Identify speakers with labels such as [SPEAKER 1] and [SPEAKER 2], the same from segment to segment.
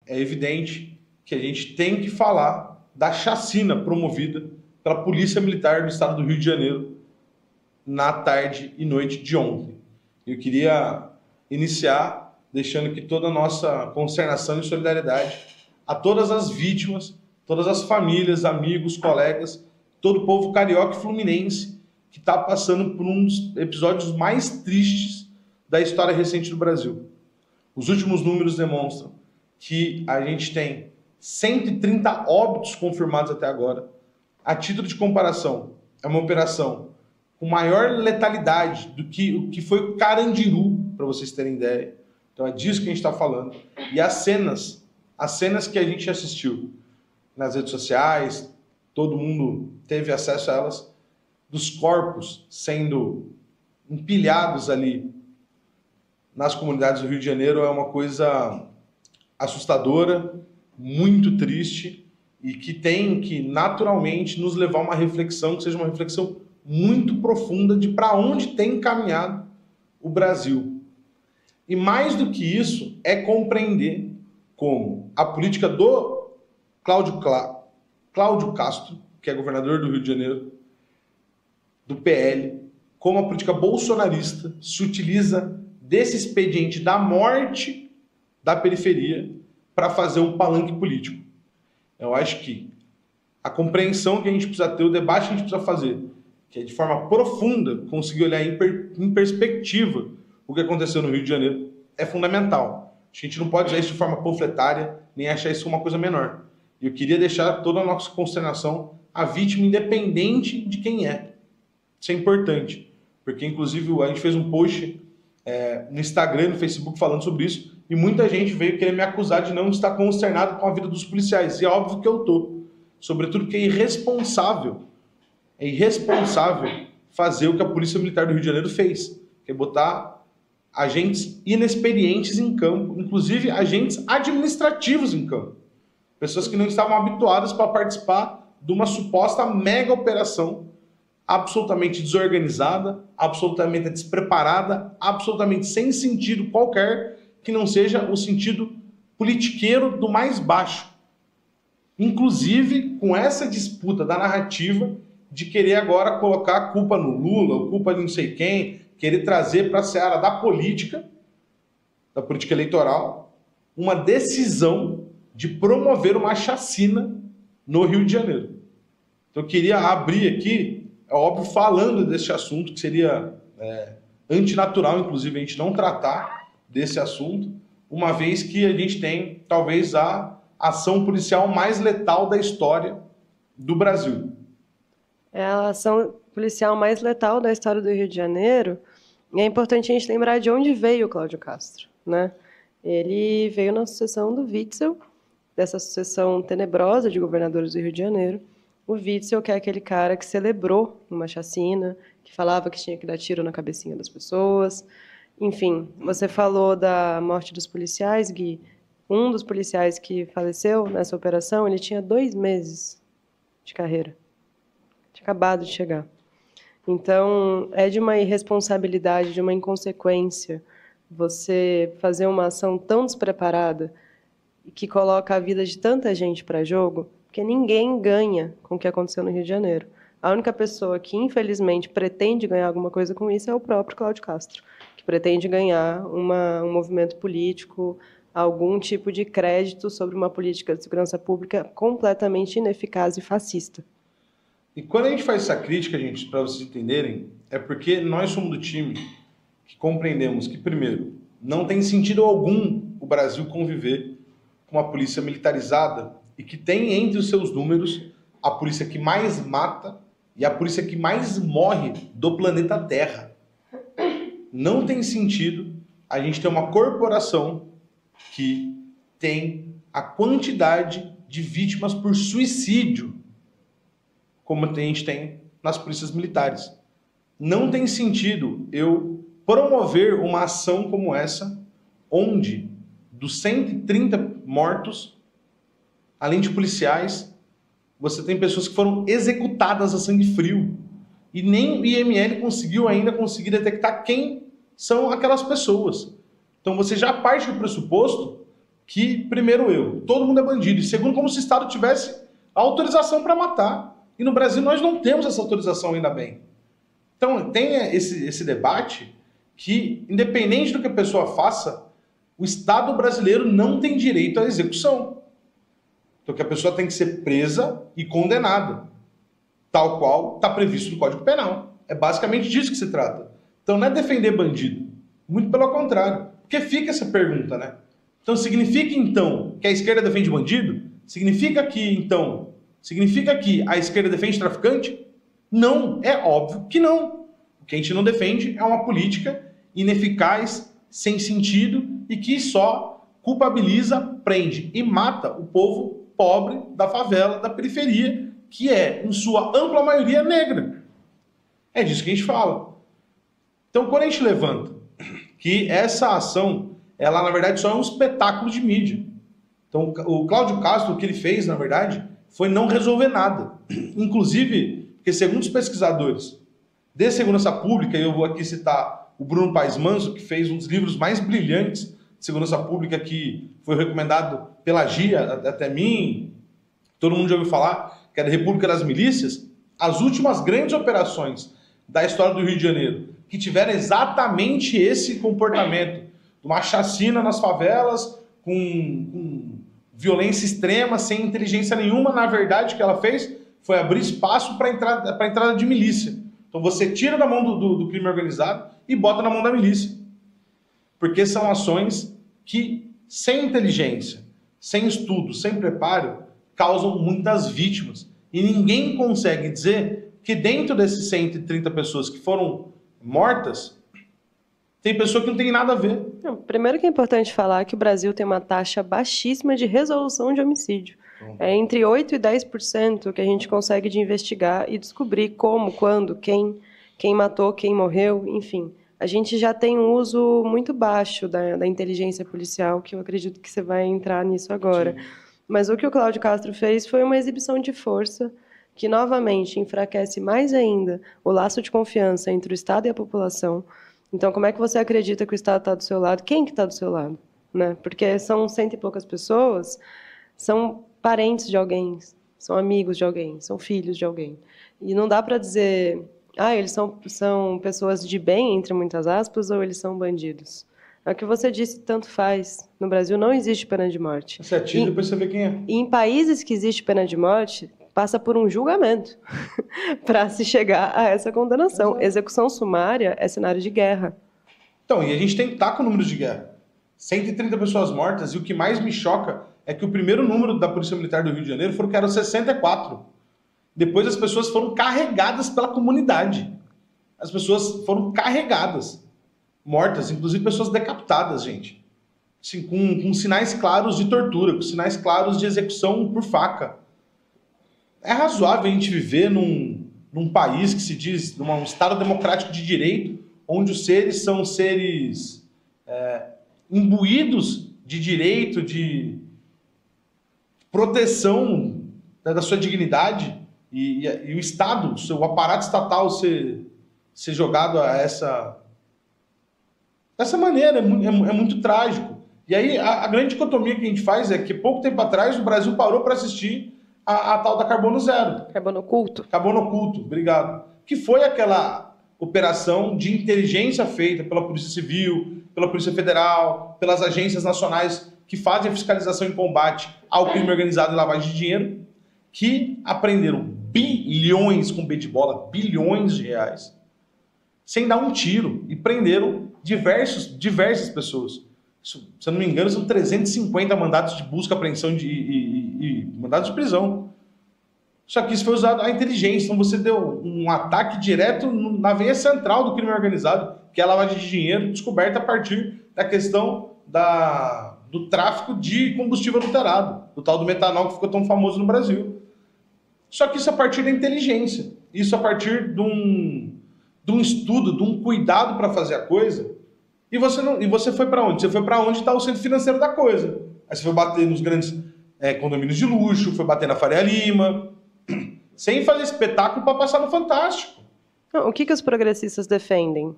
[SPEAKER 1] é evidente que a gente tem que falar da chacina promovida pela Polícia Militar do Estado do Rio de Janeiro na tarde e noite de ontem. Eu queria iniciar deixando aqui toda a nossa consternação e solidariedade a todas as vítimas, todas as famílias, amigos, colegas, todo o povo carioca e fluminense que está passando por um dos episódios mais tristes da história recente do Brasil. Os últimos números demonstram que a gente tem 130 óbitos confirmados até agora. A título de comparação, é uma operação com maior letalidade do que o que foi o Carandiru, para vocês terem ideia. Então é disso que a gente está falando. E as cenas que a gente assistiu nas redes sociais, todo mundo teve acesso a elas, dos corpos sendo empilhados ali nas comunidades do Rio de Janeiro, é uma coisa assustadora, muito triste, e que tem que naturalmente nos levar a uma reflexão, que seja uma reflexão muito profunda de para onde tem encaminhado o Brasil. E mais do que isso, é compreender como a política do Cláudio Castro, que é governador do Rio de Janeiro, do PL, como a política bolsonarista se utiliza desse expediente da morte da periferia para fazer um palanque político. Eu acho que a compreensão que a gente precisa ter, o debate que a gente precisa fazer, que é de forma profunda conseguir olhar em perspectiva o que aconteceu no Rio de Janeiro, é fundamental. A gente não pode usar isso de forma panfletária, nem achar isso uma coisa menor. E eu queria deixar toda a nossa consternação à vítima, independente de quem é. Isso é importante, porque inclusive a gente fez um post no Instagram e no Facebook falando sobre isso, e muita gente veio querer me acusar de não estar consternado com a vida dos policiais. E é óbvio que eu tô. Sobretudo que é irresponsável fazer o que a Polícia Militar do Rio de Janeiro fez, que é botar agentes inexperientes em campo, inclusive agentes administrativos em campo. Pessoas que não estavam habituadas para participar de uma suposta mega operação absolutamente desorganizada, absolutamente despreparada, absolutamente sem sentido qualquer, que não seja o sentido politiqueiro do mais baixo. Inclusive com essa disputa da narrativa de querer agora colocar a culpa no Lula, a culpa de não sei quem, querer trazer para a seara da política eleitoral, uma decisão de promover uma chacina no Rio de Janeiro. Então eu queria abrir aqui, é óbvio, falando desse assunto, que seria antinatural, inclusive, a gente não tratar desse assunto, uma vez que a gente tem, talvez, a ação policial mais letal da história do Brasil.
[SPEAKER 2] É a ação policial mais letal da história do Rio de Janeiro, e é importante a gente lembrar de onde veio o Cláudio Castro, né? Ele veio na sucessão do Witzel, dessa sucessão tenebrosa de governadores do Rio de Janeiro. O Witzel, que é aquele cara que celebrou uma chacina, que falava que tinha que dar tiro na cabecinha das pessoas. Enfim, você falou da morte dos policiais, Gui. Um dos policiais que faleceu nessa operação, ele tinha 2 meses de carreira. Tinha acabado de chegar. Então, é de uma irresponsabilidade, de uma inconsequência, você fazer uma ação tão despreparada que coloca a vida de tanta gente para jogo, porque ninguém ganha com o que aconteceu no Rio de Janeiro. A única pessoa que, infelizmente, pretende ganhar alguma coisa com isso é o próprio Cláudio Castro, que pretende ganhar um movimento político, algum tipo de crédito sobre uma política de segurança pública completamente ineficaz e fascista.
[SPEAKER 1] E quando a gente faz essa crítica, gente, para vocês entenderem, é porque nós somos do time que compreendemos que, primeiro, não tem sentido algum o Brasil conviver com uma polícia militarizada e que tem entre os seus números a polícia que mais mata e a polícia que mais morre do planeta Terra. Não tem sentido a gente ter uma corporação que tem a quantidade de vítimas por suicídio como a gente tem nas polícias militares. Não tem sentido eu promover uma ação como essa, onde dos 130 mortos, além de policiais, você tem pessoas que foram executadas a sangue frio. E nem o IML conseguiu ainda detectar quem são aquelas pessoas. Então você já parte do pressuposto que, primeiro erro, todo mundo é bandido, e segundo, como se o Estado tivesse autorização para matar. E no Brasil nós não temos essa autorização, ainda bem. Então tem esse debate que, independente do que a pessoa faça, o Estado brasileiro não tem direito à execução. Então que a pessoa tem que ser presa e condenada, tal qual está previsto no Código Penal. É basicamente disso que se trata. Então não é defender bandido, muito pelo contrário. Porque fica essa pergunta, né? Então significa então que a esquerda defende bandido? Significa que a esquerda defende traficante? Não, é óbvio que não. O que a gente não defende é uma política ineficaz, sem sentido e que só culpabiliza, prende e mata o povo pobre da favela, da periferia, que é, em sua ampla maioria, negra. É disso que a gente fala. Então, quando a gente levanta que essa ação, ela na verdade só é um espetáculo de mídia. Então, o Cláudio Castro, o que ele fez, na verdade, foi não resolver nada. Inclusive, porque segundo os pesquisadores de segurança pública, e eu vou aqui citar o Bruno Paes Manso, que fez um dos livros mais brilhantes de segurança pública, que foi recomendado pela GIA, até mim, todo mundo já ouviu falar, que era a República das Milícias. As últimas grandes operações da história do Rio de Janeiro, que tiveram exatamente esse comportamento, de uma chacina nas favelas, com violência extrema, sem inteligência nenhuma, na verdade, o que ela fez foi abrir espaço para a entrada de milícia. Então você tira da mão do crime organizado e bota na mão da milícia. Porque são ações que, sem inteligência, sem estudo, sem preparo, causam muitas vítimas. E ninguém consegue dizer que dentro desses 130 pessoas que foram mortas, tem pessoa que não tem nada a ver.
[SPEAKER 2] Não, primeiro que é importante falar que o Brasil tem uma taxa baixíssima de resolução de homicídio. É entre 8% e 10% que a gente consegue de investigar e descobrir como, quando, quem matou, quem morreu, enfim. A gente já tem um uso muito baixo da inteligência policial, que eu acredito que você vai entrar nisso agora. Sim. Mas o que o Cláudio Castro fez foi uma exibição de força que, novamente, enfraquece mais ainda o laço de confiança entre o Estado e a população. Então, como é que você acredita que o Estado está do seu lado? Quem que está do seu lado? Né? Porque são 100 e poucas pessoas, são parentes de alguém, são amigos de alguém, são filhos de alguém. E não dá para dizer, eles são pessoas de bem, entre muitas aspas, ou eles são bandidos. É o que você disse, tanto faz. No Brasil não existe pena de morte.
[SPEAKER 1] Você atira e depois você vê quem é.
[SPEAKER 2] E em países que existe pena de morte, passa por um julgamento para se chegar a essa condenação. Exato. Execução sumária é cenário de guerra.
[SPEAKER 1] Então, e a gente tem que estar com números de guerra. 130 pessoas mortas, e o que mais me choca é que o primeiro número da Polícia Militar do Rio de Janeiro foram que eram 64. Depois as pessoas foram carregadas pela comunidade. As pessoas foram carregadas, mortas, inclusive pessoas decapitadas, gente. Assim, com sinais claros de tortura, com sinais claros de execução por faca. É razoável a gente viver num país que se diz, num Estado democrático de direito, onde os seres são seres imbuídos de direito, de proteção da sua dignidade, e o Estado, o aparato estatal ser jogado a essa maneira, é muito trágico. E aí a grande dicotomia que a gente faz é que pouco tempo atrás o Brasil parou para assistir a tal da Carbono Zero.
[SPEAKER 2] Carbono Oculto.
[SPEAKER 1] Carbono Oculto, obrigado. Que foi aquela operação de inteligência feita pela Polícia Civil, pela Polícia Federal, pelas agências nacionais que fazem a fiscalização em combate ao crime organizado e lavagem de dinheiro, que apreenderam bilhões, com B de bola, bilhões de reais, sem dar um tiro, e prenderam diversas pessoas. Isso, se eu não me engano, são 350 mandatos de busca, apreensão e mandatos de prisão. Só que isso foi usado a inteligência. Então você deu um ataque direto na veia central do crime organizado, que é a lavagem de dinheiro, descoberta a partir da questão do tráfico de combustível adulterado, do tal do metanol que ficou tão famoso no Brasil. Só que isso a partir da inteligência. Isso a partir de um estudo, de um cuidado para fazer a coisa. E você foi para onde? Você foi para onde está o centro financeiro da coisa. Aí você foi bater nos grandes condomínios de luxo, foi bater na Faria Lima, sem fazer espetáculo para passar no Fantástico.
[SPEAKER 2] Não, o que os progressistas defendem,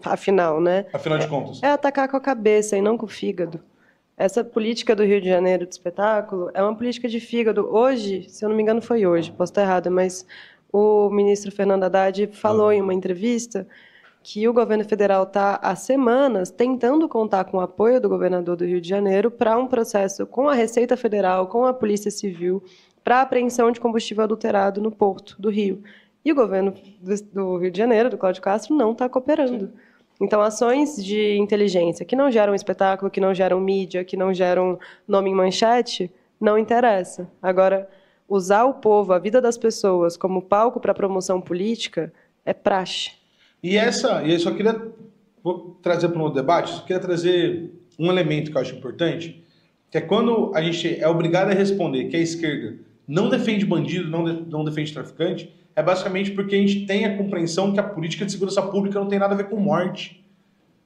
[SPEAKER 2] afinal, né?
[SPEAKER 1] Afinal de contas.
[SPEAKER 2] É atacar com a cabeça e não com o fígado. Essa política do Rio de Janeiro de espetáculo é uma política de fígado. Hoje, se eu não me engano foi hoje, posso estar errada, mas o ministro Fernando Haddad falou em uma entrevista que o governo federal está há semanas tentando contar com o apoio do governador do Rio de Janeiro para um processo com a Receita Federal, com a Polícia Civil, para apreensão de combustível adulterado no Porto do Rio. E o governo do Rio de Janeiro, do Cláudio Castro, não está cooperando. Sim. Então, ações de inteligência que não geram espetáculo, que não geram mídia, que não geram nome em manchete, não interessa. Agora, usar o povo, a vida das pessoas, como palco para promoção política é praxe.
[SPEAKER 1] E eu só queria vou trazer para um outro debate, só queria trazer um elemento que eu acho importante, que é quando a gente é obrigado a responder que a esquerda não defende bandido, não defende traficante, é basicamente porque a gente tem a compreensão que a política de segurança pública não tem nada a ver com morte.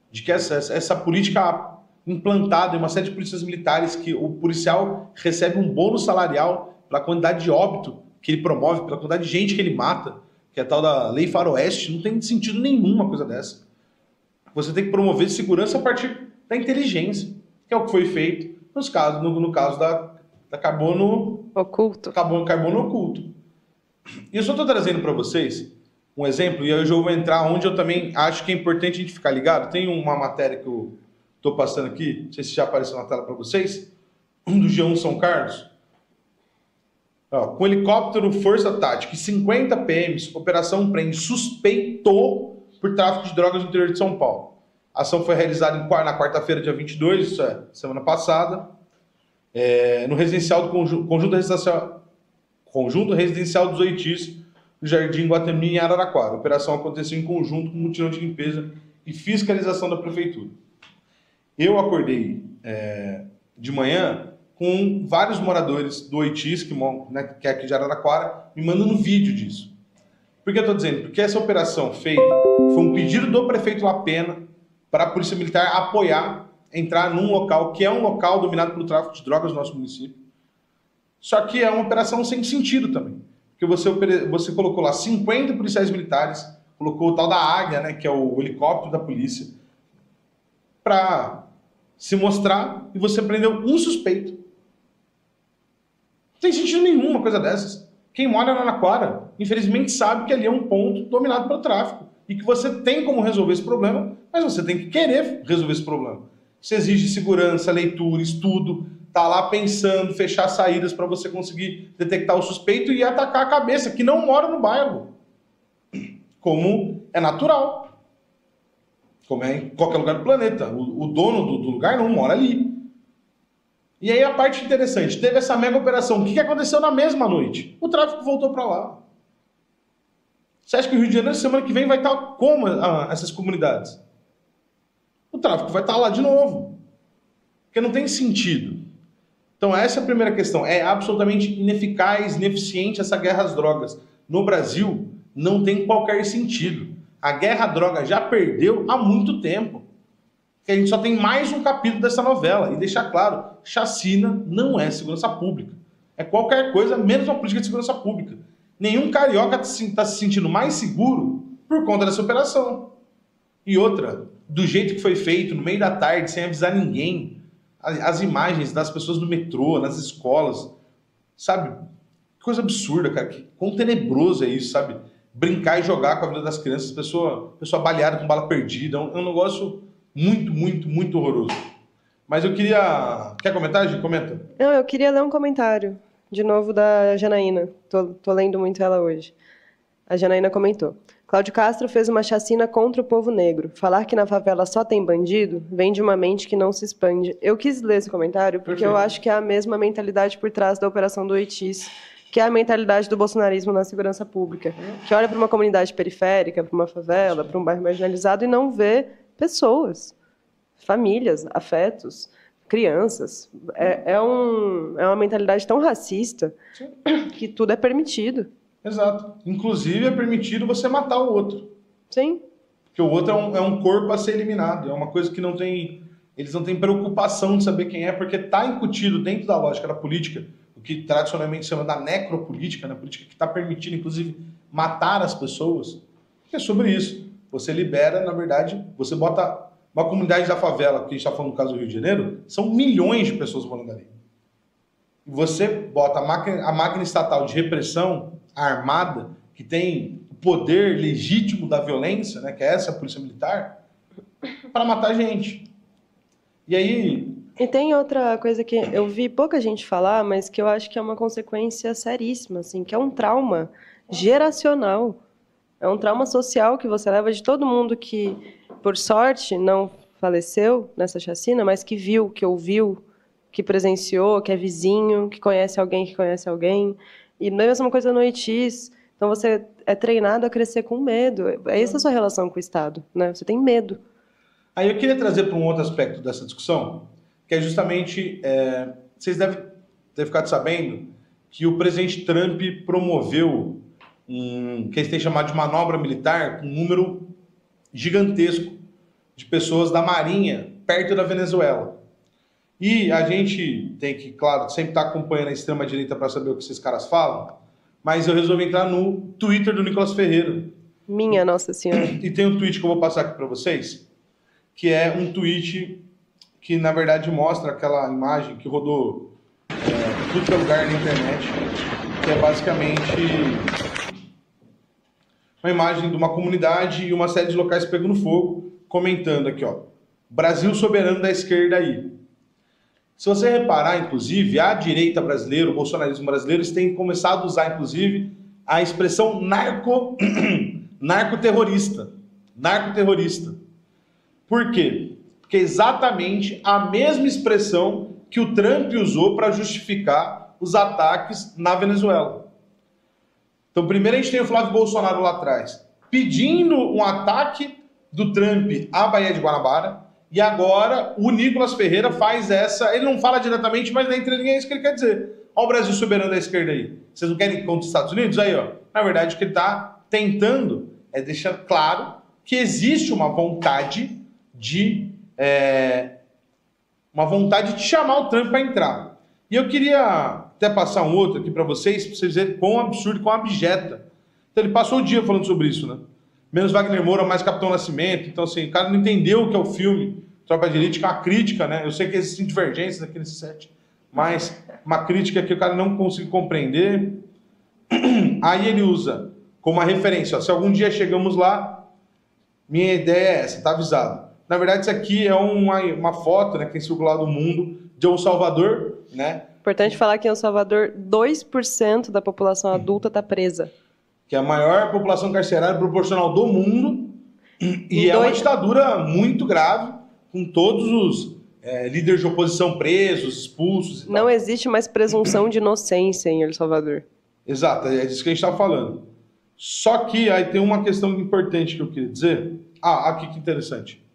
[SPEAKER 1] De que essa política implantada em uma série de polícias militares, que o policial recebe um bônus salarial pela quantidade de óbito que ele promove, pela quantidade de gente que ele mata, que é a tal da Lei Faroeste, não tem sentido nenhum uma coisa dessa. Você tem que promover segurança a partir da inteligência, que é o que foi feito no caso da carbono
[SPEAKER 2] oculto.
[SPEAKER 1] Carbono oculto. E eu só estou trazendo para vocês um exemplo, e hoje eu vou entrar onde eu também acho que é importante a gente ficar ligado. Tem uma matéria que eu estou passando aqui, não sei se já apareceu na tela para vocês, do G1 São Carlos. Ó, com helicóptero Força Tática e 50 PMs, operação prende suspeito por tráfico de drogas no interior de São Paulo. A ação foi realizada na quarta-feira, dia 22, isso é, semana passada, no residencial do Conjunto Residencial dos Oitis, no Jardim Guatemi, em Araraquara. A operação aconteceu em conjunto com um mutirão de limpeza e fiscalização da prefeitura. Eu acordei de manhã com vários moradores do Oitis, que é aqui de Araraquara, me mandando vídeo disso. Por que eu estou dizendo? Porque essa operação feita foi um pedido do prefeito Lapena para a Polícia Militar apoiar, entrar num local que é um local dominado pelo tráfico de drogas no nosso município. Só que é uma operação sem sentido também. Porque você colocou lá 50 policiais militares, colocou o tal da Águia, né, que é o helicóptero da polícia, para se mostrar, e você prendeu um suspeito. Não tem sentido nenhum uma coisa dessas. Quem mora na Araraquara, infelizmente, sabe que ali é um ponto dominado pelo tráfico. E que você tem como resolver esse problema, mas você tem que querer resolver esse problema. Isso exige segurança, leitura, estudo, tá lá pensando, fechar saídas para você conseguir detectar o suspeito e atacar a cabeça, que não mora no bairro. Como é natural. Como é em qualquer lugar do planeta. O dono do lugar não mora ali. E aí a parte interessante, teve essa mega operação. O que aconteceu na mesma noite? O tráfico voltou para lá. Você acha que o Rio de Janeiro, semana que vem, vai estar como essas comunidades? O tráfico vai estar lá de novo. Porque não tem sentido. Então essa é a primeira questão. É absolutamente ineficaz, ineficiente essa guerra às drogas. No Brasil, não tem qualquer sentido. A guerra à droga já perdeu há muito tempo. Que a gente só tem mais um capítulo dessa novela. E deixar claro, chacina não é segurança pública. É qualquer coisa menos uma política de segurança pública. Nenhum carioca está se sentindo mais seguro por conta dessa operação. E outra, do jeito que foi feito, no meio da tarde, sem avisar ninguém, as imagens das pessoas no metrô, nas escolas, sabe? Que coisa absurda, cara. Quão tenebroso é isso, sabe? Brincar e jogar com a vida das crianças, pessoa baleada com bala perdida. É um negócio muito, muito, muito horroroso. Mas eu queria... Quer comentar, Gi? Comenta.
[SPEAKER 2] Não, eu queria ler um comentário, de novo, da Janaína. Tô lendo muito ela hoje. A Janaína comentou. Cláudio Castro fez uma chacina contra o povo negro. Falar que na favela só tem bandido vem de uma mente que não se expande. Eu quis ler esse comentário porque eu acho que é a mesma mentalidade por trás da operação do Oitis, que é a mentalidade do bolsonarismo na segurança pública, que olha para uma comunidade periférica, para uma favela, para um bairro marginalizado e não vê pessoas, famílias, afetos, crianças. É uma mentalidade tão racista que tudo é permitido.
[SPEAKER 1] Exato. Inclusive é permitido você matar o outro.
[SPEAKER 2] Sim.
[SPEAKER 1] Porque o outro é um corpo a ser eliminado. É uma coisa que eles não têm preocupação de saber quem é, porque está incutido dentro da lógica da política, o que tradicionalmente se chama da necropolítica, né? Política que está permitindo, inclusive, matar as pessoas. É sobre isso. Você libera, na verdade, você bota Uma comunidade da favela, que a gente está falando no caso do Rio de Janeiro, são milhões de pessoas morando ali. E você bota a máquina estatal de repressão armada, que tem o poder legítimo da violência, né, que é essa a polícia militar, para matar gente. E aí...
[SPEAKER 2] E tem outra coisa que eu vi pouca gente falar, mas que eu acho que é uma consequência seríssima, assim, que é um trauma geracional. É um trauma social que você leva de todo mundo que, por sorte, não faleceu nessa chacina, mas que viu, que ouviu, que presenciou, que é vizinho, que conhece alguém que conhece alguém. E não é a mesma coisa no Oitis. Então você é treinado a crescer com medo. É essa a sua relação com o Estado, né? Você tem medo.
[SPEAKER 1] Aí eu queria trazer para um outro aspecto dessa discussão, que é justamente, vocês devem ter ficado sabendo que o presidente Trump promoveu que eles têm chamado de manobra militar, com um número gigantesco de pessoas da Marinha perto da Venezuela. E a gente tem que, claro, sempre estar acompanhando a extrema-direita para saber o que esses caras falam, mas eu resolvi entrar no Twitter do Nicolas Ferreira.
[SPEAKER 2] Minha Nossa Senhora.
[SPEAKER 1] E tem um tweet que eu vou passar aqui para vocês, que é um tweet que, na verdade, mostra aquela imagem que rodou tudo que é lugar na internet, que é basicamente uma imagem de uma comunidade e uma série de locais pegando fogo, comentando aqui, ó, Brasil soberano da esquerda aí. Se você reparar, inclusive, a direita brasileira, o bolsonarismo brasileiro, eles têm começado a usar, inclusive, a expressão narcoterrorista. Narcoterrorista. Por quê? Porque é exatamente a mesma expressão que o Trump usou para justificar os ataques na Venezuela. Então, primeiro a gente tem o Flávio Bolsonaro lá atrás, pedindo um ataque do Trump à Baía de Guanabara, e agora o Nicolas Ferreira faz essa, ele não fala diretamente, mas na entrelinha é isso que ele quer dizer. Olha o Brasil soberano da esquerda aí. Vocês não querem ir contra os Estados Unidos? Aí, ó. Na verdade, o que ele está tentando é deixar claro que existe uma vontade de chamar o Trump para entrar. E eu queria até passar um outro aqui para vocês verem quão absurdo, quão abjeta. Então ele passou o dia falando sobre isso, né? Menos Wagner Moura, mais Capitão Nascimento. Então, assim, o cara não entendeu o que é o filme Tropa de Elite, que é uma crítica, né? Eu sei que existem divergências aqui nesse set, mas uma crítica que o cara não conseguiu compreender. Aí ele usa como uma referência, ó, se algum dia chegamos lá, minha ideia é essa, tá avisado. Na verdade, isso aqui é uma foto, né, que tem circulado no mundo de El Salvador, né?
[SPEAKER 2] Importante falar que em El Salvador, 2% da população adulta está presa.
[SPEAKER 1] Que é a maior população carcerária proporcional do mundo, e é uma ditadura muito grave, com todos os líderes de oposição presos, expulsos. E
[SPEAKER 2] não
[SPEAKER 1] tal.
[SPEAKER 2] Existe mais presunção de inocência em El Salvador.
[SPEAKER 1] Exato, é disso que a gente está falando. Só que aí tem uma questão importante que eu queria dizer. Aqui que interessante.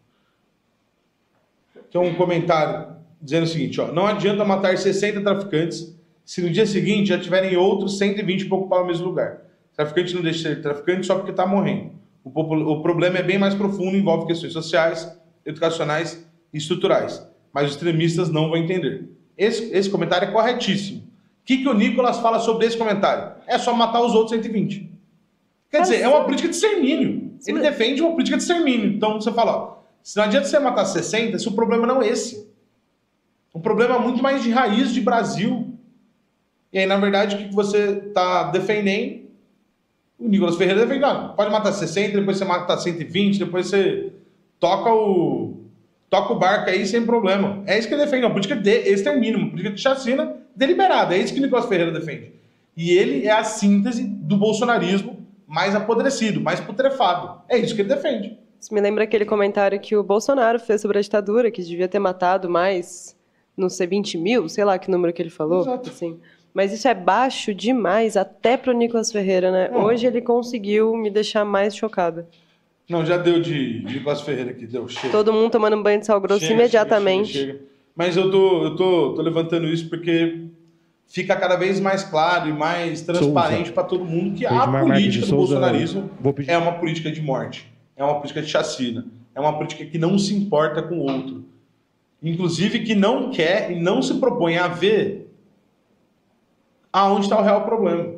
[SPEAKER 1] Tem um comentário dizendo o seguinte, ó, não adianta matar 60 traficantes se no dia seguinte já tiverem outros 120 para ocupar o mesmo lugar. Traficante não deixa de ser traficante só porque está morrendo. O problema é bem mais profundo, envolve questões sociais, educacionais e estruturais. Mas os extremistas não vão entender. Esse comentário é corretíssimo. O que o Nicolas fala sobre esse comentário? É só matar os outros 120. Quer dizer, é uma política de extermínio. Ele defende uma política de extermínio. Então você fala, ó, se não adianta você matar 60, se o problema não é esse. O problema é muito mais de raiz de Brasil. E aí, na verdade, o que você está defendendo? O Nicolas Ferreira defende, não, pode matar 60, depois você mata 120, depois você toca o barco aí sem problema. É isso que ele defende, uma política de extermínio, uma política de chacina deliberada. É isso que o Nicolas Ferreira defende. E ele é a síntese do bolsonarismo mais apodrecido, mais putrefado. É isso que ele defende.
[SPEAKER 2] Isso me lembra aquele comentário que o Bolsonaro fez sobre a ditadura, que devia ter matado mais, não sei, 20 mil, sei lá que número que ele falou.
[SPEAKER 1] Exato.
[SPEAKER 2] Assim. Mas isso é baixo demais, até pro Nicolas Ferreira, né? Hoje ele conseguiu me deixar mais chocada.
[SPEAKER 1] Não, já deu de Nicolas Ferreira aqui, deu, chega.
[SPEAKER 2] Todo mundo tomando um banho de sal grosso imediatamente.
[SPEAKER 1] Chega. Mas eu tô levantando isso porque fica cada vez mais claro e mais transparente para todo mundo que a política do bolsonarismo é uma política de morte, é uma política de chacina, é uma política que não se importa com o outro. Inclusive que não quer e não se propõe a ver aonde está o real problema.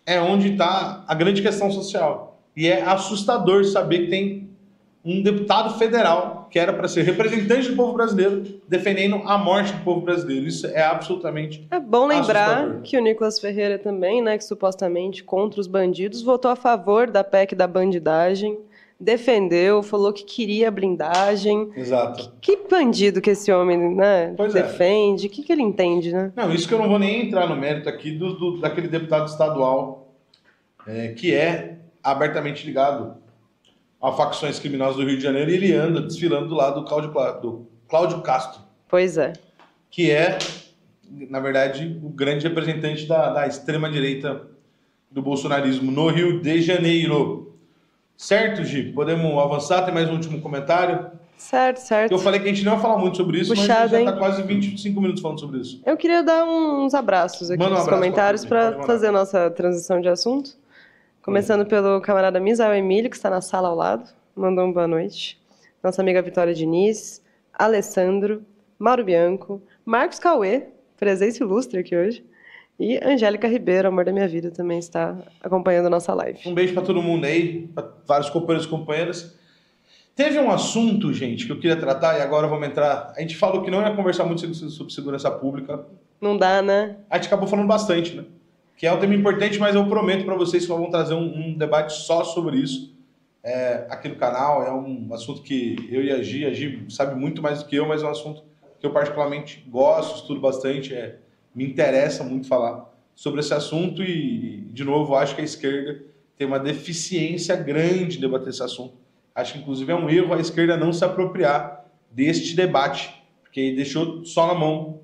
[SPEAKER 1] É onde está a grande questão social. E é assustador saber que tem um deputado federal que era para ser representante do povo brasileiro defendendo a morte do povo brasileiro. Isso é absolutamente
[SPEAKER 2] É bom lembrar
[SPEAKER 1] assustador.
[SPEAKER 2] que o Nicolas Ferreira também, né, que supostamente contra os bandidos, votou a favor da PEC da bandidagem, defendeu, falou que queria blindagem.
[SPEAKER 1] Exato.
[SPEAKER 2] Que bandido que esse homem, né,
[SPEAKER 1] Pois é.
[SPEAKER 2] defende? O que ele entende, né?
[SPEAKER 1] Não, isso que eu não vou nem entrar no mérito aqui daquele deputado estadual que é abertamente ligado a facções criminosas do Rio de Janeiro, e ele anda desfilando do lado do Cláudio Castro,
[SPEAKER 2] Pois é.
[SPEAKER 1] que é, na verdade, o grande representante da extrema-direita do bolsonarismo no Rio de Janeiro. Certo, Gi? Podemos avançar? Tem mais um último comentário?
[SPEAKER 2] Certo.
[SPEAKER 1] Eu falei que a gente não ia falar muito sobre isso,
[SPEAKER 2] Puxado,
[SPEAKER 1] mas a gente já
[SPEAKER 2] hein?
[SPEAKER 1] está quase 25 minutos falando sobre isso.
[SPEAKER 2] Eu queria dar uns abraços aqui
[SPEAKER 1] Manda um
[SPEAKER 2] nos
[SPEAKER 1] abraço
[SPEAKER 2] comentários
[SPEAKER 1] pra
[SPEAKER 2] para
[SPEAKER 1] Pode
[SPEAKER 2] fazer a nossa transição de assunto. Começando pelo camarada Misael Emílio, que está na sala ao lado. Mandou uma boa noite. Nossa amiga Vitória Diniz, Alessandro, Mauro Bianco, Marcos Cauê, presença ilustre aqui hoje, e Angélica Ribeiro, amor da minha vida, também está acompanhando a nossa live.
[SPEAKER 1] Um beijo para todo mundo aí, para vários companheiros e companheiras. Teve um assunto, gente, que eu queria tratar e agora vamos entrar. A gente falou que não ia conversar muito sobre segurança pública.
[SPEAKER 2] Não dá, né?
[SPEAKER 1] A gente acabou falando bastante, né? Que é um tema importante, mas eu prometo para vocês que nós vamos trazer um debate só sobre isso aqui no canal. É um assunto que eu e a Gi sabe muito mais do que eu, mas é um assunto que eu particularmente gosto, estudo bastante, me interessa muito falar sobre esse assunto e, de novo, acho que a esquerda tem uma deficiência grande em debater esse assunto. Acho que, inclusive, é um erro a esquerda não se apropriar deste debate, porque deixou só na mão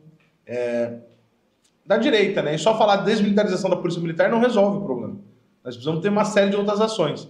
[SPEAKER 1] da direita, né? E só falar de desmilitarização da Polícia Militar não resolve o problema. Nós precisamos ter uma série de outras ações.